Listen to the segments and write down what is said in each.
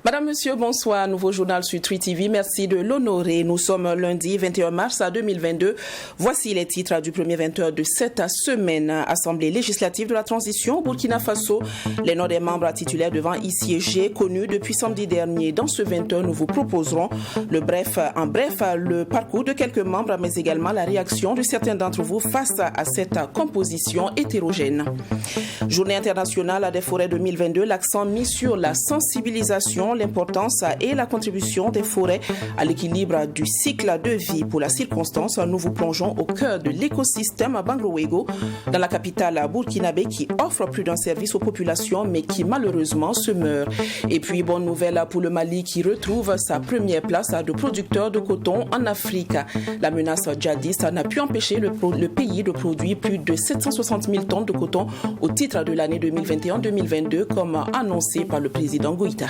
Madame, Monsieur, bonsoir. Nouveau journal sur Tri TV. Merci de l'honorer. Nous sommes lundi 21 mars 2022. Voici les titres du premier 20h de cette semaine. Assemblée législative de la transition Burkina Faso. Les noms des membres titulaires devant y siéger, connus depuis samedi dernier. Dans ce 20h, nous vous proposerons le parcours de quelques membres, mais également la réaction de certains d'entre vous face à cette composition hétérogène. Journée internationale des forêts 2022. L'accent mis sur la sensibilisation, l'importance et la contribution des forêts à l'équilibre du cycle de vie. Pour la circonstance, nous vous plongeons au cœur de l'écosystème Bangroego, dans la capitale burkinabé qui offre plus d'un service aux populations mais qui malheureusement se meurt. Et puis, bonne nouvelle pour le Mali qui retrouve sa première place de producteur de coton en Afrique. La menace djihadiste n'a pu empêcher le pays de produire plus de 760 000 tonnes de coton au titre de l'année 2021-2022 comme annoncé par le président Goïta.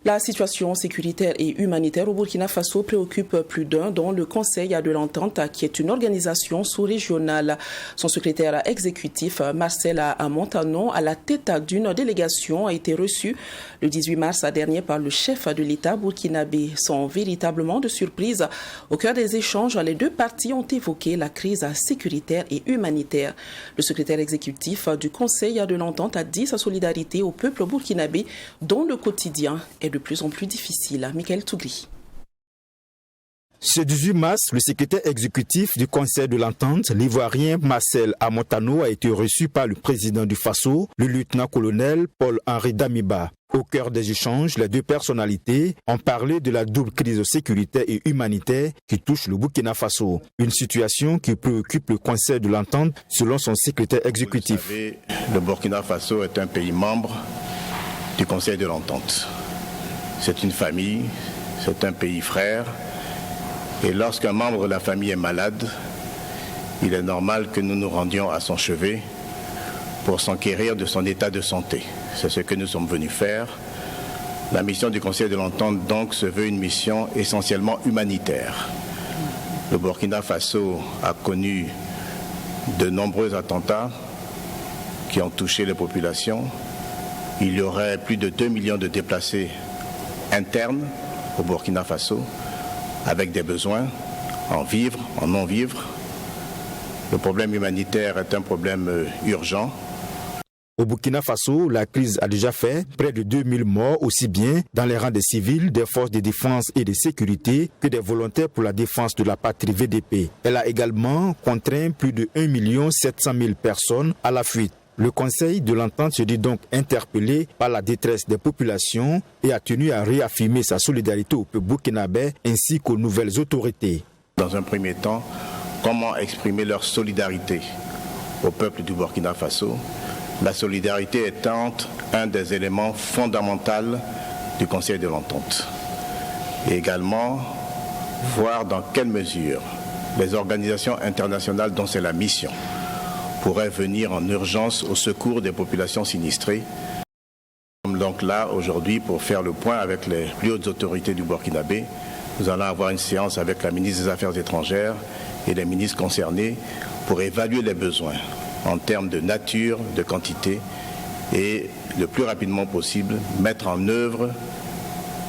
La situation sécuritaire et humanitaire au Burkina Faso préoccupe plus d'un, dont le Conseil de l'Entente, qui est une organisation sous-régionale. Son secrétaire exécutif, Marcel Montano, à la tête d'une délégation, a été reçu le 18 mars dernier par le chef de l'État burkinabé. Sans véritablement de surprise, au cœur des échanges, les deux parties ont évoqué la crise sécuritaire et humanitaire. Le secrétaire exécutif du Conseil de l'Entente a dit sa solidarité au peuple burkinabé, dont le quotidien est de plus en plus difficile. Michael Tougri. Ce 18 mars, le secrétaire exécutif du Conseil de l'Entente, l'Ivoirien Marcel Montano, a été reçu par le président du Faso, le lieutenant-colonel Paul-Henri Damiba. Au cœur des échanges, les deux personnalités ont parlé de la double crise sécuritaire et humanitaire qui touche le Burkina Faso. Une situation qui préoccupe le Conseil de l'Entente selon son secrétaire exécutif. Vous le savez, le Burkina Faso est un pays membre du Conseil de l'Entente. C'est une famille, c'est un pays frère. Et lorsqu'un membre de la famille est malade, il est normal que nous nous rendions à son chevet pour s'enquérir de son état de santé. C'est ce que nous sommes venus faire. La mission du Conseil de l'Entente, donc, se veut une mission essentiellement humanitaire. Le Burkina Faso a connu de nombreux attentats qui ont touché les populations. Il y aurait plus de 2 millions de déplacés internes au Burkina Faso, avec des besoins en vivre, en non-vivre. Le problème humanitaire est un problème urgent. Au Burkina Faso, la crise a déjà fait près de 2000 morts, aussi bien dans les rangs des civils, des forces de défense et de sécurité que des volontaires pour la défense de la patrie VDP. Elle a également contraint plus de 1 700 000 personnes à la fuite. Le Conseil de l'Entente se dit donc interpellé par la détresse des populations et a tenu à réaffirmer sa solidarité au peuple burkinabé ainsi qu'aux nouvelles autorités. Dans un premier temps, comment exprimer leur solidarité au peuple du Burkina Faso, la solidarité étant un des éléments fondamentaux du Conseil de l'Entente. Et également, voir dans quelle mesure les organisations internationales dont c'est la mission pourraient venir en urgence au secours des populations sinistrées. Nous sommes donc là aujourd'hui pour faire le point avec les plus hautes autorités du Burkinabé. Nous allons avoir une séance avec la ministre des Affaires étrangères et les ministres concernés pour évaluer les besoins en termes de nature, de quantité et le plus rapidement possible mettre en œuvre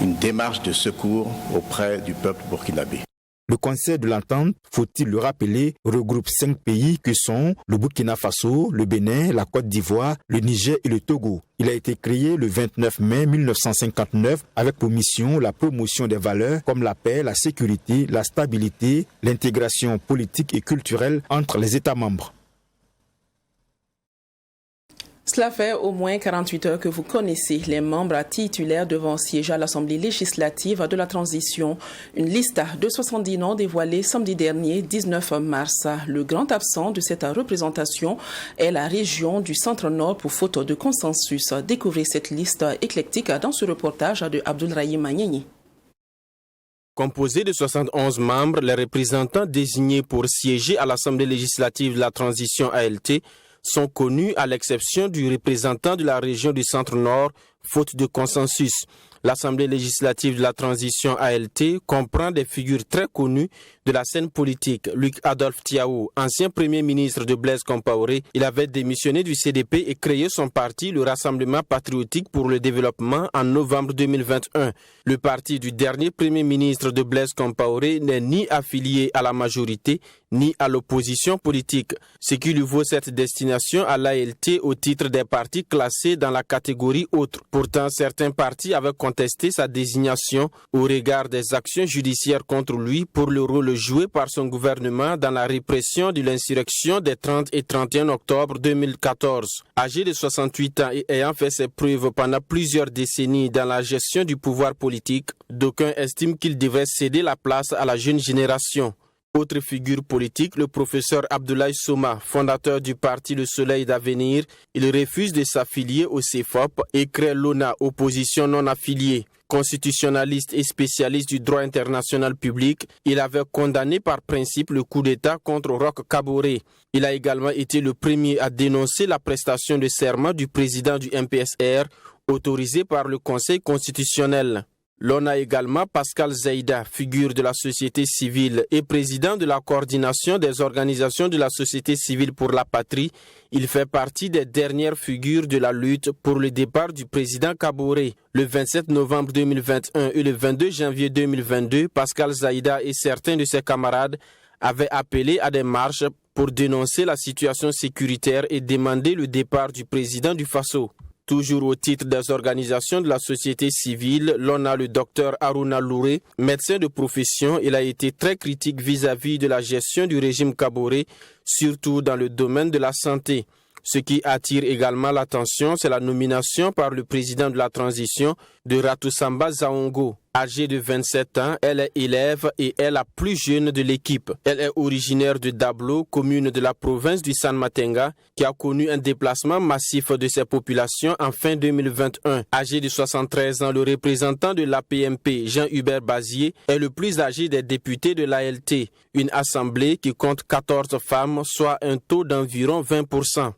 une démarche de secours auprès du peuple burkinabé. Le Conseil de l'Entente, faut-il le rappeler, regroupe 5 pays que sont le Burkina Faso, le Bénin, la Côte d'Ivoire, le Niger et le Togo. Il a été créé le 29 mai 1959 avec pour mission la promotion des valeurs comme la paix, la sécurité, la stabilité, l'intégration politique et culturelle entre les États membres. Cela fait au moins 48 heures que vous connaissez les membres titulaires devant siéger à l'Assemblée législative de la transition. Une liste de 70 noms dévoilée samedi dernier, 19 mars. Le grand absent de cette représentation est la région du Centre-Nord pour faute de consensus. Découvrez cette liste éclectique dans ce reportage de Abdoulrahim Magneni. Composé de 71 membres, les représentants désignés pour siéger à l'Assemblée législative de la transition ALT sont connus à l'exception du représentant de la région du Centre-Nord, faute de consensus. L'Assemblée législative de la transition ALT comprend des figures très connues de la scène politique. Luc Adolphe Tiao, ancien premier ministre de Blaise Compaoré, il avait démissionné du CDP et créé son parti, le Rassemblement patriotique pour le développement, en novembre 2021. Le parti du dernier premier ministre de Blaise Compaoré n'est ni affilié à la majorité, ni à l'opposition politique, ce qui lui vaut cette destination à l'ALT au titre des partis classés dans la catégorie autre. Pourtant, certains partis avaient contesté sa désignation au regard des actions judiciaires contre lui pour le rôle joué par son gouvernement dans la répression de l'insurrection des 30 et 31 octobre 2014. Âgé de 68 ans et ayant fait ses preuves pendant plusieurs décennies dans la gestion du pouvoir politique, d'aucuns estiment qu'il devrait céder la place à la jeune génération. Autre figure politique, le professeur Abdoulaye Soma, fondateur du parti Le Soleil d'Avenir, il refuse de s'affilier au CFOP et crée l'ONA, opposition non affiliée. Constitutionnaliste et spécialiste du droit international public, il avait condamné par principe le coup d'État contre Roch Kaboré. Il a également été le premier à dénoncer la prestation de serment du président du MPSR, autorisé par le Conseil constitutionnel. L'on a également Pascal Zaïda, figure de la société civile et président de la coordination des organisations de la société civile pour la patrie. Il fait partie des dernières figures de la lutte pour le départ du président Kaboré. Le 27 novembre 2021 et le 22 janvier 2022, Pascal Zaïda et certains de ses camarades avaient appelé à des marches pour dénoncer la situation sécuritaire et demander le départ du président du Faso. Toujours au titre des organisations de la société civile, l'on a le docteur Haruna Louré, médecin de profession. Il a été très critique vis-à-vis de la gestion du régime Kaboré, surtout dans le domaine de la santé. Ce qui attire également l'attention, c'est la nomination par le président de la transition de Ratusamba Zaongo. Âgée de 27 ans, elle est élève et est la plus jeune de l'équipe. Elle est originaire de Dablo, commune de la province du San Matenga, qui a connu un déplacement massif de ses populations en fin 2021. Âgé de 73 ans, le représentant de l'APMP, Jean-Hubert Bazier, est le plus âgé des députés de l'ALT, une assemblée qui compte 14 femmes, soit un taux d'environ 20%.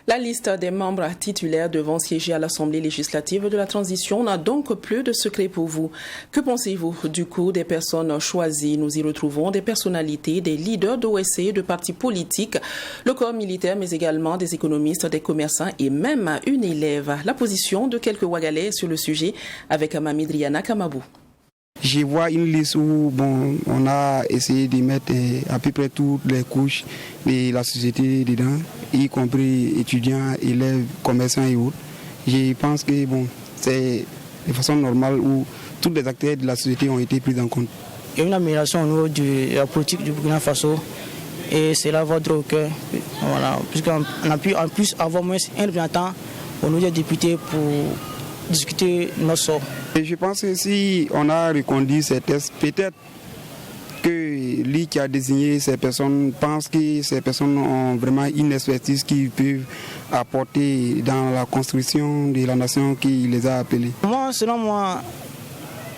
La liste des membres titulaires devant siéger à l'Assemblée législative de la transition n'a donc plus de secret pour vous. Que pensez-vous du coup des personnes choisies? Nous y retrouvons des personnalités, des leaders d'OSC, de partis politiques, le corps militaire, mais également des économistes, des commerçants et même une élève. La position de quelques Ouagalais sur le sujet avec Mamidriana Kamabou. Je vois une liste où on a essayé de mettre à peu près toutes les couches de la société dedans, y compris étudiants, élèves, commerçants et autres. Je pense que c'est de façon normale où tous les acteurs de la société ont été pris en compte. Il y a une amélioration au niveau de la politique du Burkina Faso et cela va droit au cœur. Voilà, puisqu'on a pu en plus avoir moins un représentant au niveau des députés pour discuter notre sort. Et je pense que si on a reconduit ces tests, peut-être que lui qui a désigné ces personnes pense que ces personnes ont vraiment une expertise qu'ils peuvent apporter dans la construction de la nation qui les a appelés. Selon moi,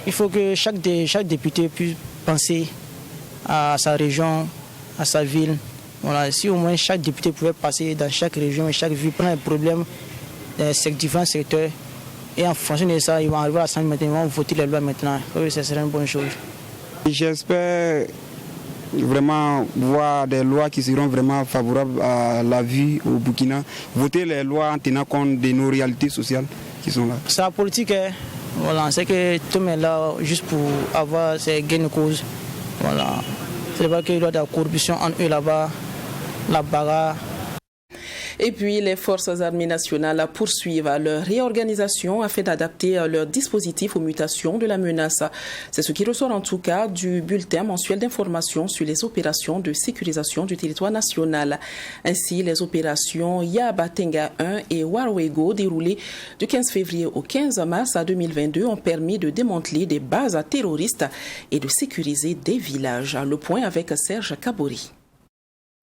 il faut que chaque député puisse penser à sa région, à sa ville. Voilà, si au moins chaque député pouvait passer dans chaque région et chaque ville, prendre les problèmes des différents secteurs, et en fonction de ça, ils vont arriver à l'Assemblée maintenant, ils vont voter les lois maintenant. Oui, ce serait une bonne chose. J'espère vraiment voir des lois qui seront vraiment favorables à la vie au Burkina. Voter les lois en tenant compte de nos réalités sociales qui sont là. C'est la politique, voilà, c'est que tout le monde est là juste pour avoir ses gains de cause. Voilà. C'est vrai qu'il y a de la corruption entre eux là-bas, la bagarre. Et puis, les forces armées nationales poursuivent leur réorganisation afin d'adapter leur dispositif aux mutations de la menace. C'est ce qui ressort en tout cas du bulletin mensuel d'information sur les opérations de sécurisation du territoire national. Ainsi, les opérations Yabatenga 1 et Warwego déroulées du 15 février au 15 mars 2022 ont permis de démanteler des bases terroristes et de sécuriser des villages. Le point avec Serge Kabori.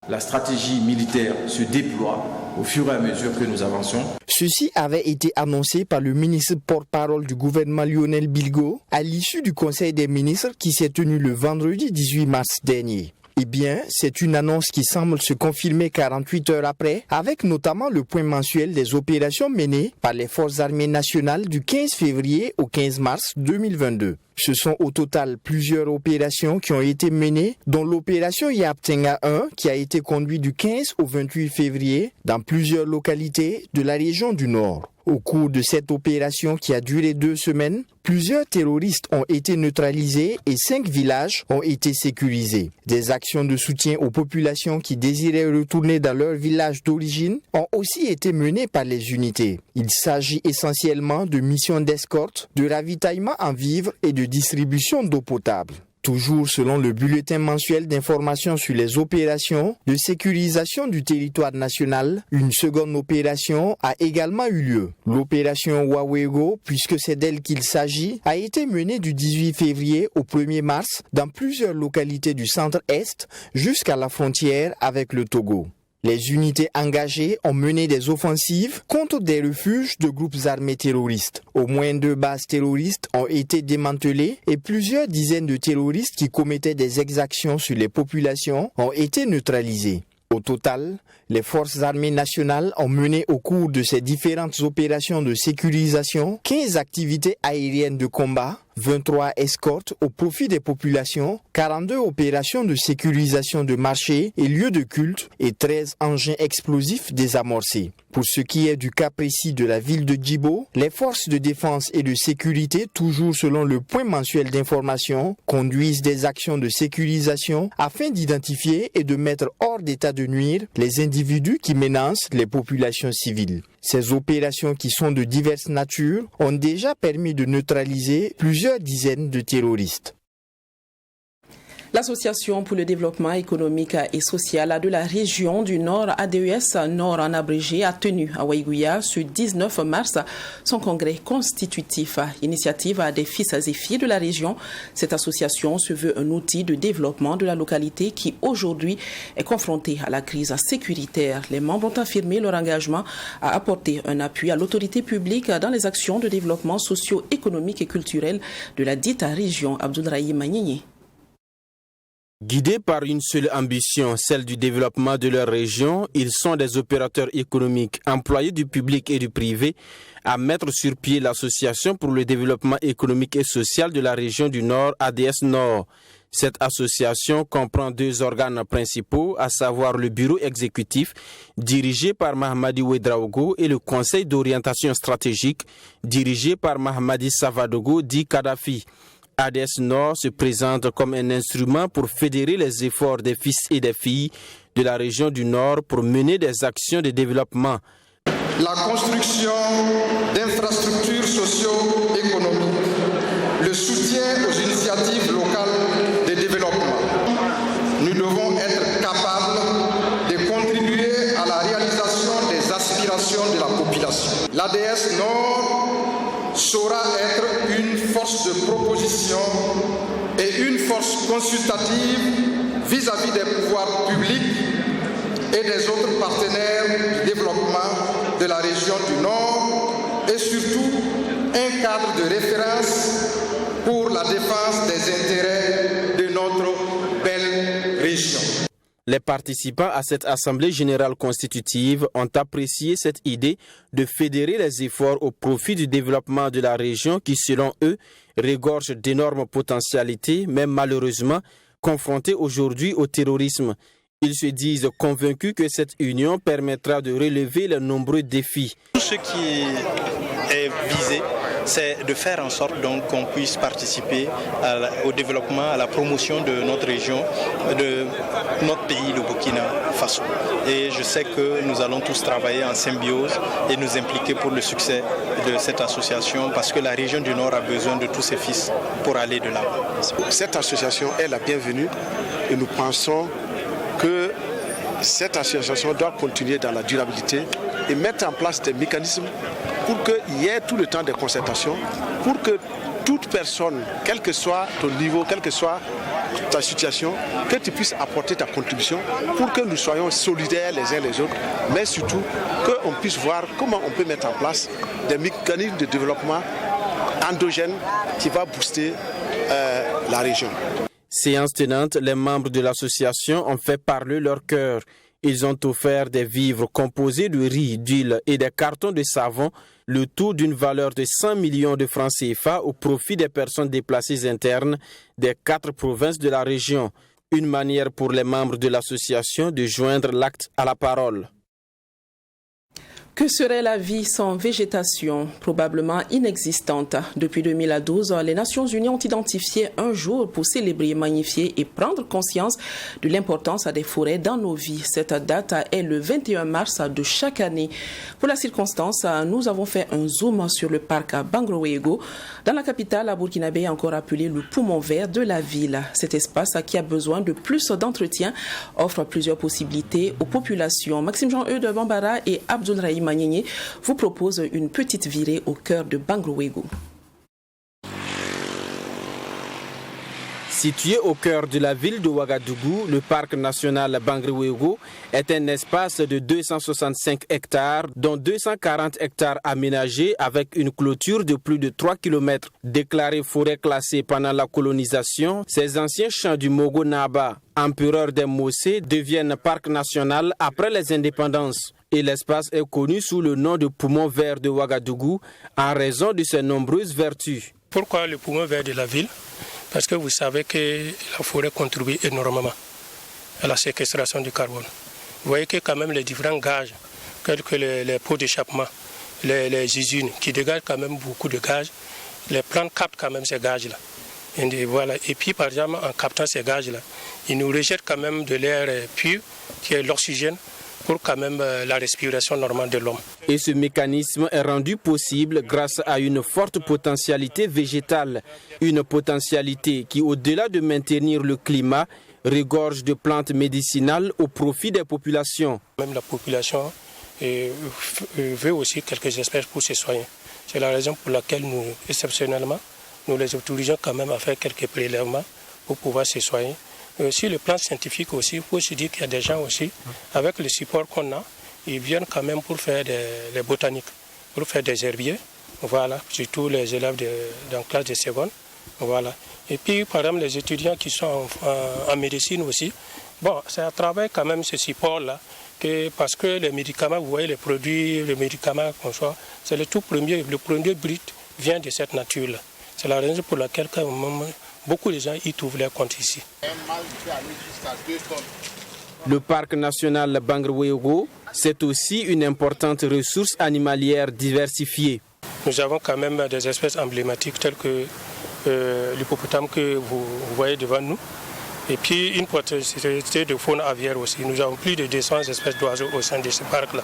La stratégie militaire se déploie au fur et à mesure que nous avançons. Ceci avait été annoncé par le ministre porte-parole du gouvernement Lionel Bilgo à l'issue du Conseil des ministres qui s'est tenu le vendredi 18 mars dernier. Eh bien, c'est une annonce qui semble se confirmer 48 heures après, avec notamment le point mensuel des opérations menées par les forces armées nationales du 15 février au 15 mars 2022. Ce sont au total plusieurs opérations qui ont été menées, dont l'opération Yaptenga 1 qui a été conduite du 15 au 28 février dans plusieurs localités de la région du Nord. Au cours de cette opération qui a duré 2 semaines, plusieurs terroristes ont été neutralisés et 5 villages ont été sécurisés. Des actions de soutien aux populations qui désiraient retourner dans leur village d'origine ont aussi été menées par les unités. Il s'agit essentiellement de missions d'escorte, de ravitaillement en vivres et de distribution d'eau potable. Toujours selon le bulletin mensuel d'information sur les opérations de sécurisation du territoire national, une seconde opération a également eu lieu. L'opération Wawego, puisque c'est d'elle qu'il s'agit, a été menée du 18 février au 1er mars dans plusieurs localités du centre-est jusqu'à la frontière avec le Togo. Les unités engagées ont mené des offensives contre des refuges de groupes armés terroristes. Au moins 2 bases terroristes ont été démantelées et plusieurs dizaines de terroristes qui commettaient des exactions sur les populations ont été neutralisés. Au total, les forces armées nationales ont mené au cours de ces différentes opérations de sécurisation 15 activités aériennes de combat, 23 escortes au profit des populations, 42 opérations de sécurisation de marchés et lieux de culte et 13 engins explosifs désamorcés. Pour ce qui est du cas précis de la ville de Djibo, les forces de défense et de sécurité, toujours selon le point mensuel d'information, conduisent des actions de sécurisation afin d'identifier et de mettre hors d'état de nuire les individus qui menacent les populations civiles. Ces opérations qui sont de diverses natures ont déjà permis de neutraliser plusieurs dizaines de terroristes. L'Association pour le développement économique et social de la région du Nord, ADES Nord en abrégé, a tenu à Waïgouya ce 19 mars son congrès constitutif. Initiative des fils et filles de la région, cette association se veut un outil de développement de la localité qui aujourd'hui est confrontée à la crise sécuritaire. Les membres ont affirmé leur engagement à apporter un appui à l'autorité publique dans les actions de développement socio-économique et culturel de la dite région. Abdoulaye Magnini. Guidés par une seule ambition, celle du développement de leur région, ils sont des opérateurs économiques, employés du public et du privé, à mettre sur pied l'Association pour le développement économique et social de la région du Nord, ADS Nord. Cette association comprend 2 organes principaux, à savoir le bureau exécutif, dirigé par Mahamadi Ouedraogo, et le conseil d'orientation stratégique, dirigé par Mahamadi Savadogo, dit Kadhafi. ADS Nord se présente comme un instrument pour fédérer les efforts des fils et des filles de la région du Nord pour mener des actions de développement. La construction d'infrastructures socio-économiques, le soutien aux initiatives locales de développement. Nous devons être capables de contribuer à la réalisation des aspirations de la population. L'ADS Nord saura être une force de proposition et une force consultative vis-à-vis des pouvoirs publics et des autres partenaires du développement de la région du Nord et surtout un cadre de référence pour la défense des intérêts de notre belle région. Les participants à cette Assemblée générale constitutive ont apprécié cette idée de fédérer les efforts au profit du développement de la région qui, selon eux, regorge d'énormes potentialités, mais malheureusement confrontée aujourd'hui au terrorisme. Ils se disent convaincus que cette union permettra de relever les nombreux défis. Tout ce qui est visé, c'est de faire en sorte donc qu'on puisse participer au développement, à la promotion de notre région, de notre pays, le Burkina Faso. Et je sais que nous allons tous travailler en symbiose et nous impliquer pour le succès de cette association parce que la région du Nord a besoin de tous ses fils pour aller de l'avant. Cette association est la bienvenue et nous pensons que cette association doit continuer dans la durabilité et mettre en place des mécanismes pour qu'il y ait tout le temps de concertation, pour que toute personne, quel que soit ton niveau, quelle que soit ta situation, que tu puisses apporter ta contribution pour que nous soyons solidaires les uns les autres, mais surtout qu'on puisse voir comment on peut mettre en place des mécanismes de développement endogènes qui va booster la région. Séance tenante, les membres de l'association ont fait parler leur cœur. Ils ont offert des vivres composés de riz, d'huile et des cartons de savon, le tout d'une valeur de 100 millions de francs CFA au profit des personnes déplacées internes des 4 provinces de la région. Une manière pour les membres de l'association de joindre l'acte à la parole. Que serait la vie sans végétation? Probablement inexistante. Depuis 2012, les Nations Unies ont identifié un jour pour célébrer, magnifier et prendre conscience de l'importance des forêts dans nos vies. Cette date est le 21 mars de chaque année. Pour la circonstance, nous avons fait un zoom sur le parc Bangroego. Dans la capitale, burkinabé, encore appelé le poumon vert de la ville. Cet espace qui a besoin de plus d'entretien offre plusieurs possibilités aux populations. Maxime Jean-Eudes Bambara et Abdul Rahim Magnéné vous propose une petite virée au cœur de Bangroego. Situé au cœur de la ville de Ouagadougou, le parc national Bangroego est un espace de 265 hectares, dont 240 hectares aménagés avec une clôture de plus de 3 km. Déclaré forêt classée pendant la colonisation, ces anciens champs du Mogo Naba, empereur des Mossé, deviennent parc national après les indépendances. Et l'espace est connu sous le nom de poumon vert de Ouagadougou en raison de ses nombreuses vertus. Pourquoi le poumon vert de la ville? Parce que vous savez que la forêt contribue énormément à la séquestration du carbone. Vous voyez que quand même les différents gages, tels que les pots d'échappement, les usines qui dégagent quand même beaucoup de gaz, les plantes captent quand même ces gages-là. Et, voilà. Et puis par exemple en captant ces gages-là, ils nous rejettent quand même de l'air pur, qui est l'oxygène, pour quand même la respiration normale de l'homme. Et ce mécanisme est rendu possible grâce à une forte potentialité végétale. Une potentialité qui, au-delà de maintenir le climat, regorge de plantes médicinales au profit des populations. Même la population veut aussi quelques espèces pour se soigner. C'est la raison pour laquelle nous, exceptionnellement, nous les autorisons quand même à faire quelques prélèvements pour pouvoir se soigner. Sur le plan scientifique aussi, il faut se dire qu'il y a des gens aussi, avec le support qu'on a, ils viennent quand même pour faire des botaniques, pour faire des herbiers, voilà, surtout les élèves dans classe de seconde, voilà. Et puis, par exemple, les étudiants qui sont en médecine aussi, bon, c'est à travers quand même ce support-là, parce que les médicaments, vous voyez, les médicaments qu'on soit, c'est le premier brut vient de cette nature-là. C'est la raison pour laquelle quand même, beaucoup de gens y trouvent leur compte ici. Le parc national Bangroego, c'est aussi une importante ressource animalière diversifiée. Nous avons quand même des espèces emblématiques telles que l'hippopotame que vous voyez devant nous. Et puis une potentialité de faune aviaire aussi. Nous avons plus de 200 espèces d'oiseaux au sein de ce parc-là.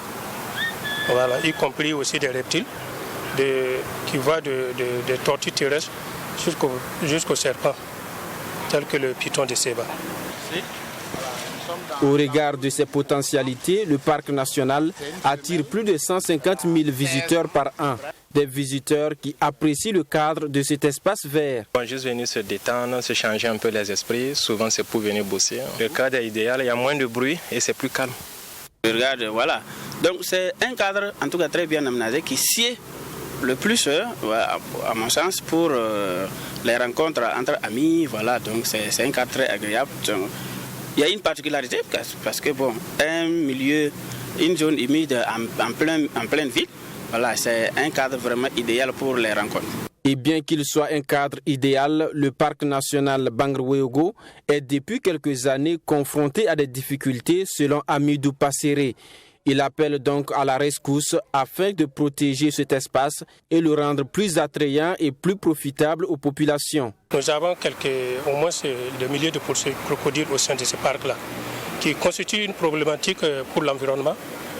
Voilà, y compris aussi des reptiles qui vont des tortues terrestres jusqu'aux serpents, tels que le python de Seba. Au regard de ses potentialités, le parc national attire plus de 150 000 visiteurs par an. Des visiteurs qui apprécient le cadre de cet espace vert. On va juste venir se détendre, se changer un peu les esprits. Souvent, c'est pour venir bosser. Le cadre est idéal, il y a moins de bruit et c'est plus calme. Regarde, voilà. Donc, c'est un cadre, en tout cas très bien aménagé, qui sied le plus, à mon sens, pour les rencontres entre amis. Voilà, donc c'est un cadre très agréable. Donc, il y a une particularité parce que bon, un milieu, une zone humide en pleine ville, voilà, c'est un cadre vraiment idéal pour les rencontres. Et bien qu'il soit un cadre idéal, le parc national Bangroego est depuis quelques années confronté à des difficultés selon Amidou Passéré. Il appelle donc à la rescousse afin de protéger cet espace et le rendre plus attrayant et plus profitable aux populations. Nous avons au moins le milliers de crocodiles au sein de ce parc-là, qui constitue une problématique pour l'environnement,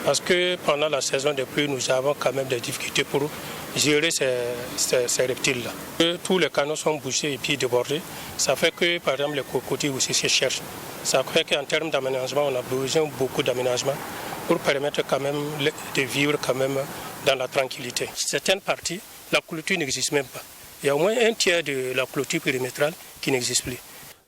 parce que pendant la saison des pluies, nous avons quand même des difficultés pour gérer ces reptiles-là. Tous les canaux sont bouchés et puis débordés. Ça fait que, par exemple, les crocodiles aussi se cherchent. Ça fait qu'en termes d'aménagement, on a besoin de beaucoup d'aménagement pour permettre quand même de vivre quand même dans la tranquillité. Certaines parties, la clôture n'existe même pas. Il y a au moins un tiers de la clôture périmétrale qui n'existe plus.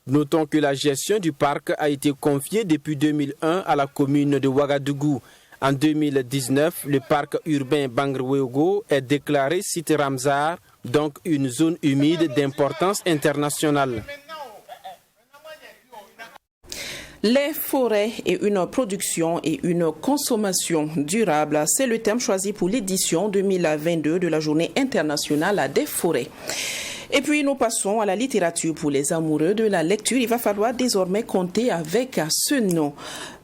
Notons que la gestion du parc a été confiée depuis 2001 à la commune de Ouagadougou. En 2019, le parc urbain Bangrwego est déclaré site Ramsar, donc une zone humide d'importance internationale. Les forêts et une production et une consommation durable, c'est le thème choisi pour l'édition 2022 de la Journée internationale des forêts. Et puis nous passons à la littérature pour les amoureux de la lecture. Il va falloir désormais compter avec ce nom.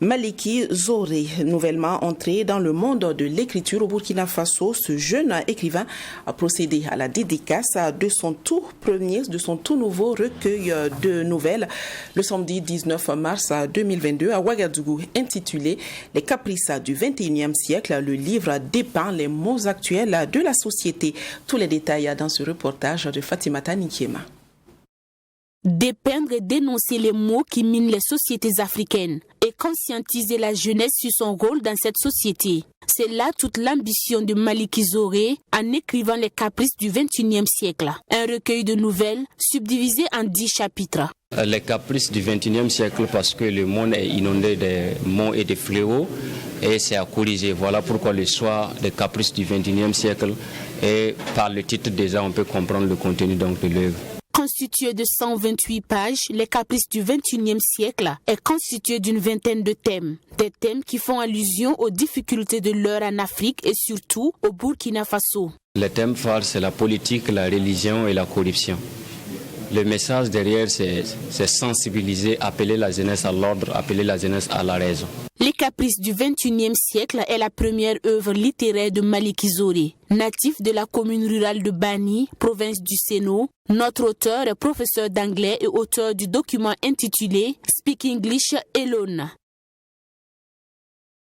Maliki Zoré, nouvellement entré dans le monde de l'écriture au Burkina Faso, ce jeune écrivain a procédé à la dédicace de son tout nouveau recueil de nouvelles le samedi 19 mars 2022 à Ouagadougou, intitulé Les caprices du XXIe siècle. Le livre dépeint les maux actuels de la société. Tous les détails dans ce reportage de Fatima Tanikiema. Dépeindre et dénoncer les maux qui minent les sociétés africaines et conscientiser la jeunesse sur son rôle dans cette société. C'est là toute l'ambition de Maliki Zoré en écrivant Les caprices du XXIe siècle, un recueil de nouvelles subdivisé en 10 chapitres. Les caprices du XXIe siècle parce que le monde est inondé de maux et de fléaux et c'est à corriger. Voilà pourquoi le choix des caprices du XXIe siècle et par le titre déjà on peut comprendre le contenu donc de l'œuvre. Constitué de 128 pages, Les caprices du XXIe siècle est constitué d'une vingtaine de thèmes. Des thèmes qui font allusion aux difficultés de l'heure en Afrique et surtout au Burkina Faso. Les thèmes phares, c'est la politique, la religion et la corruption. Le message derrière, c'est sensibiliser, appeler la jeunesse à l'ordre, appeler la jeunesse à la raison. Les caprices du XXIe siècle est la première œuvre littéraire de Maliki Zoré. Natif de la commune rurale de Bani, province du Séno, notre auteur est professeur d'anglais et auteur du document intitulé Speak English Alone.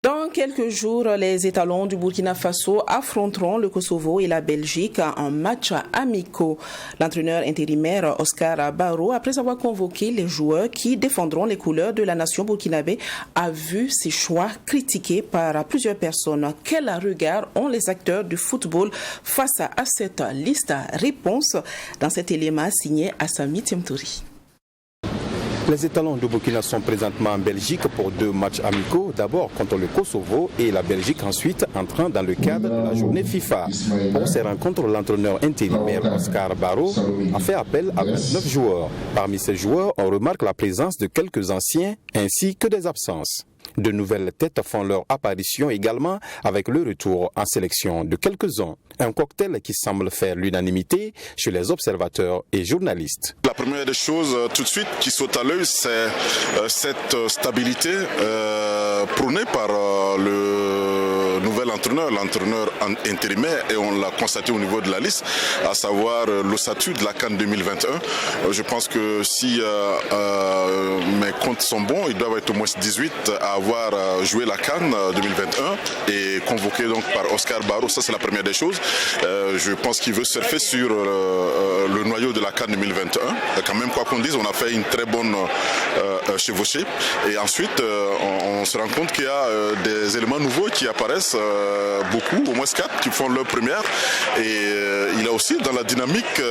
Dans quelques jours, les étalons du Burkina Faso affronteront le Kosovo et la Belgique en match amicaux. L'entraîneur intérimaire Oscar Barrow, après avoir convoqué les joueurs qui défendront les couleurs de la nation burkinabé, a vu ses choix critiqués par plusieurs personnes. Quel regard ont les acteurs du football face à cette liste? Réponse dans cet élément signé Assami Timtouri. Les étalons de Burkina sont présentement en Belgique pour 2 matchs amicaux, d'abord contre le Kosovo et la Belgique ensuite entrant dans le cadre de la journée FIFA. Pour ces rencontres, l'entraîneur intérimaire Oscar Barrow a fait appel à 29 joueurs. Parmi ces joueurs, on remarque la présence de quelques anciens ainsi que des absences. De nouvelles têtes font leur apparition également avec le retour en sélection de quelques-uns. Un cocktail qui semble faire l'unanimité chez les observateurs et journalistes. La première des choses tout de suite qui saute à l'œil, c'est cette stabilité prônée par le nouvel entraîneur, l'entraîneur intérimaire, et on l'a constaté au niveau de la liste, à savoir l'ossature de la CAN 2021. Je pense que si mes comptes sont bons, ils doivent être au moins 18 à avoir joué la CAN 2021 et convoqué donc par Oscar Barrow. Ça, c'est la première des choses. Je pense qu'il veut surfer sur le noyau de la CAN 2021. Quand même, quoi qu'on dise, on a fait une très bonne chevauchée. Et ensuite, on se rend compte qu'il y a des éléments nouveaux qui apparaissent, beaucoup, au moins 4, qui font leur première. Et il a aussi, dans la dynamique,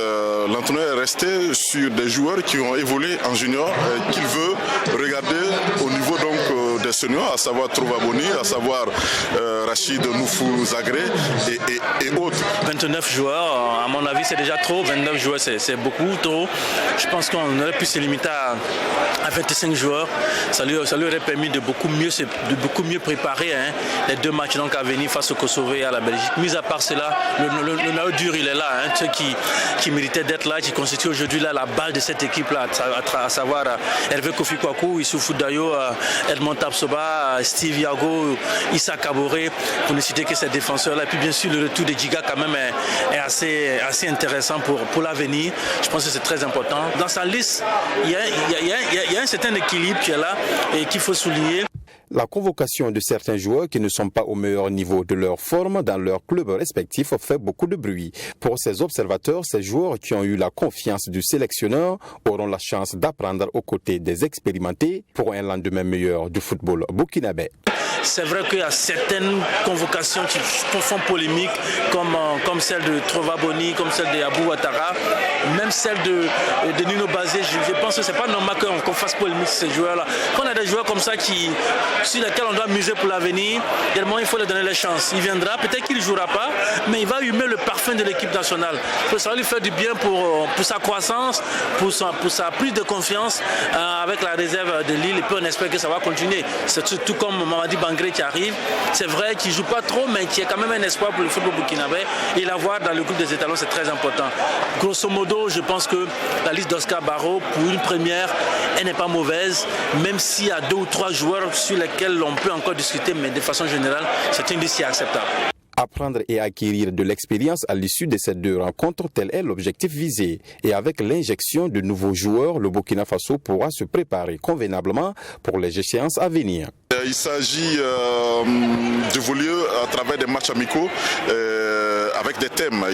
l'entraîneur est resté sur des joueurs qui ont évolué en junior, qu'il veut regarder au niveau donc des seniors, à savoir Trouvaboni, à savoir Rachid Noufou Zagré et autres. 29 joueurs, à mon avis, c'est déjà trop. 29 joueurs, c'est beaucoup trop. Je pense qu'on aurait pu se limiter à 25 joueurs. Ça lui aurait permis de beaucoup mieux préparer les 2 matchs donc à venir face au Kosovo et à la Belgique. Mis à part cela, le noyau dur, il est là. Ceux qui méritaient d'être là, qui constituent aujourd'hui là, la base de cette équipe-là, à savoir Hervé Kofi Kwaku, Issoufou Dayo, Edmond Tapsoba, Steve Yago, Issa Kaboré, pour ne citer que ces défenseurs-là. Et puis bien sûr, le retour de Djiga quand même est assez intéressant pour l'avenir. Je pense que c'est très important. Dans sa liste, il y a un certain équilibre qui est là et qu'il faut souligner. La convocation de certains joueurs qui ne sont pas au meilleur niveau de leur forme dans leur club respectif fait beaucoup de bruit. Pour ces observateurs, ces joueurs qui ont eu la confiance du sélectionneur auront la chance d'apprendre aux côtés des expérimentés pour un lendemain meilleur du football burkinabé. C'est vrai qu'il y a certaines convocations qui font polémique, comme celle de Trova Boni, comme celle de Abou Ouattara, même celle de Nino Bazé. Je pense que ce n'est pas normal qu'on fasse polémique sur ces joueurs-là. Quand on a des joueurs comme ça sur lesquels on doit miser pour l'avenir, également il faut leur donner les chances. Il viendra, peut-être qu'il ne jouera pas, mais il va humer le parfum de l'équipe nationale. Ça va lui faire du bien pour sa croissance, pour sa prise de confiance avec la réserve de Lille. Et puis on espère que ça va continuer. C'est tout comme Mamadi Bangré qui arrive. C'est vrai qu'il ne joue pas trop, mais qui est quand même un espoir pour le football burkinabé. Et l'avoir dans le groupe des étalons, c'est très important. Grosso modo, je pense que la liste d'Oscar Barraud, pour une première, elle n'est pas mauvaise, même s'il y a 2 ou 3 joueurs sur lesquels on peut encore discuter, mais de façon générale, c'est une liste qui est acceptable. Apprendre et acquérir de l'expérience à l'issue de ces 2 rencontres, tel est l'objectif visé. Et avec l'injection de nouveaux joueurs, le Burkina Faso pourra se préparer convenablement pour les échéances à venir. Il s'agit d'évoluer à travers des matchs amicaux avec des thèmes.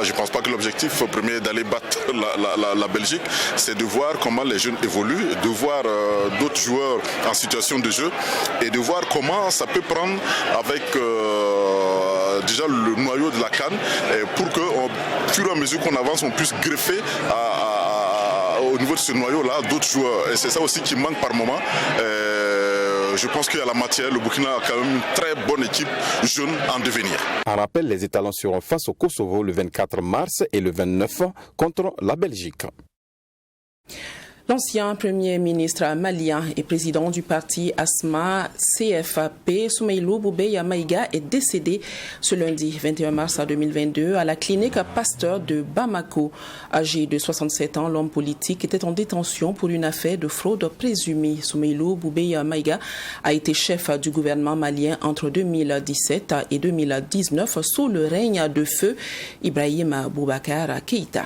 Je ne pense pas que l'objectif premier est d'aller battre la Belgique, c'est de voir comment les jeunes évoluent, de voir d'autres joueurs en situation de jeu et de voir comment ça peut prendre avec déjà le noyau de la CAN pour qu'au fur et à mesure qu'on avance, on puisse greffer au niveau de ce noyau-là d'autres joueurs. Et c'est ça aussi qui manque par moment. Je pense qu'il y a la matière. Le Burkina a quand même une très bonne équipe jeune en devenir. En rappel, les étalons seront face au Kosovo le 24 mars et le 29 contre la Belgique. L'ancien Premier ministre malien et président du parti ASMA CFAP, Soumeylou Boubeya Maïga, est décédé ce lundi 21 mars 2022 à la clinique Pasteur de Bamako. Âgé de 67 ans, l'homme politique était en détention pour une affaire de fraude présumée. Soumeylou Boubeya Maïga a été chef du gouvernement malien entre 2017 et 2019 sous le règne de feu Ibrahim Boubacar Keïta.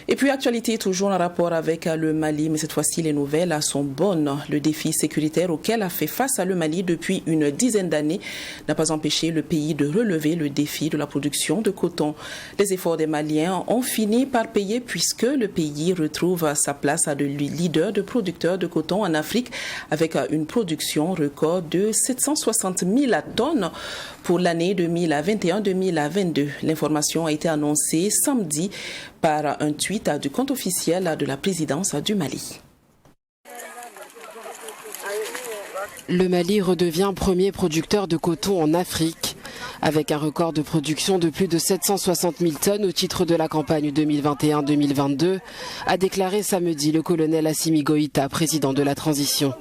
Et puis, actualité toujours en rapport avec le Mali, mais cette fois-ci, les nouvelles sont bonnes. Le défi sécuritaire auquel a fait face le Mali depuis une dizaine d'années n'a pas empêché le pays de relever le défi de la production de coton. Les efforts des Maliens ont fini par payer puisque le pays retrouve sa place de leader de producteur de coton en Afrique avec une production record de 760 000 tonnes pour l'année 2021-2022. L'information a été annoncée samedi par un tweet du compte officiel de la présidence du Mali. Le Mali redevient premier producteur de coton en Afrique, avec un record de production de plus de 760 000 tonnes au titre de la campagne 2021-2022, a déclaré samedi le colonel Assimi Goïta, président de la transition.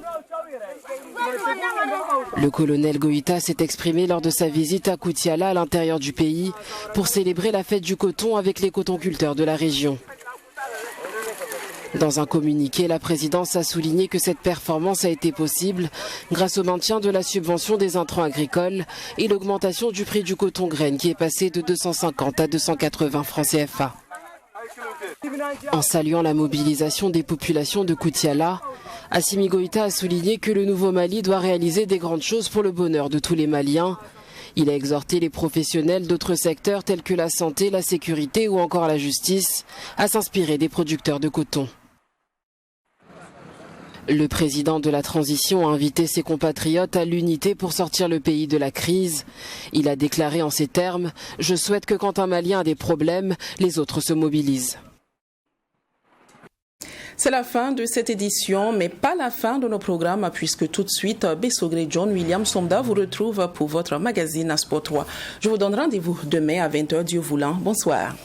Le colonel Goïta s'est exprimé lors de sa visite à Koutiala, à l'intérieur du pays, pour célébrer la fête du coton avec les cotonculteurs de la région. Dans un communiqué, la présidence a souligné que cette performance a été possible grâce au maintien de la subvention des intrants agricoles et l'augmentation du prix du coton graine qui est passé de 250 à 280 francs CFA. En saluant la mobilisation des populations de Koutiala, Assimi Goïta a souligné que le nouveau Mali doit réaliser des grandes choses pour le bonheur de tous les Maliens. Il a exhorté les professionnels d'autres secteurs tels que la santé, la sécurité ou encore la justice à s'inspirer des producteurs de coton. Le président de la transition a invité ses compatriotes à l'unité pour sortir le pays de la crise. Il a déclaré en ces termes « Je souhaite que quand un Malien a des problèmes, les autres se mobilisent ». C'est la fin de cette édition, mais pas la fin de nos programmes, puisque tout de suite, Bessogré John William Somda vous retrouve pour votre magazine Sport 3. Je vous donne rendez-vous demain à 20h, Dieu voulant. Bonsoir.